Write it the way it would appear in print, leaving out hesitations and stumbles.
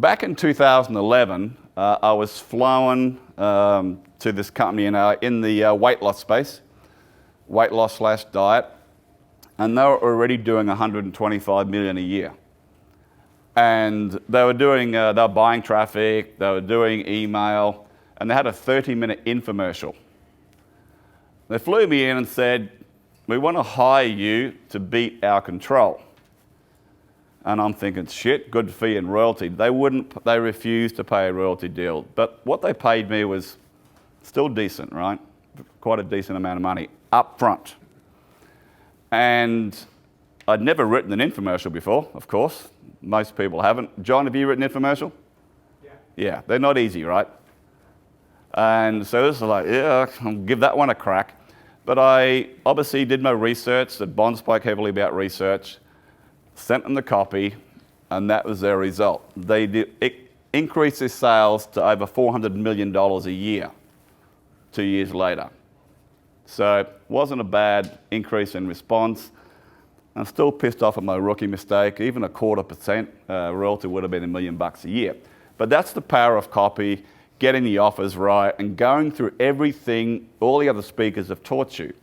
back in 2011, I was flown to this company in the weight loss space, weight loss / diet, and they were already doing 125 million a year. And they were buying traffic, they were doing email, and they had a 30-minute infomercial. They flew me in and said, "We want to hire you to beat our control." And I'm thinking, shit, good fee and royalty. They refused to pay a royalty deal. But what they paid me was still decent, right? Quite a decent amount of money up front. And I'd never written an infomercial before, of course. Most people haven't. John, have you written an infomercial? Yeah. Yeah, they're not easy, right? And so this is like, yeah, I'll give that one a crack. But I obviously did my research. The Bond spoke heavily about research. Sent them the copy, and that was their result. It increased their sales to over $400 million a year 2 years later. So it wasn't a bad increase in response. I'm still pissed off at my rookie mistake. Even a 0.25% royalty would have been $1 million a year. But that's the power of copy, getting the offers right, and going through everything all the other speakers have taught you.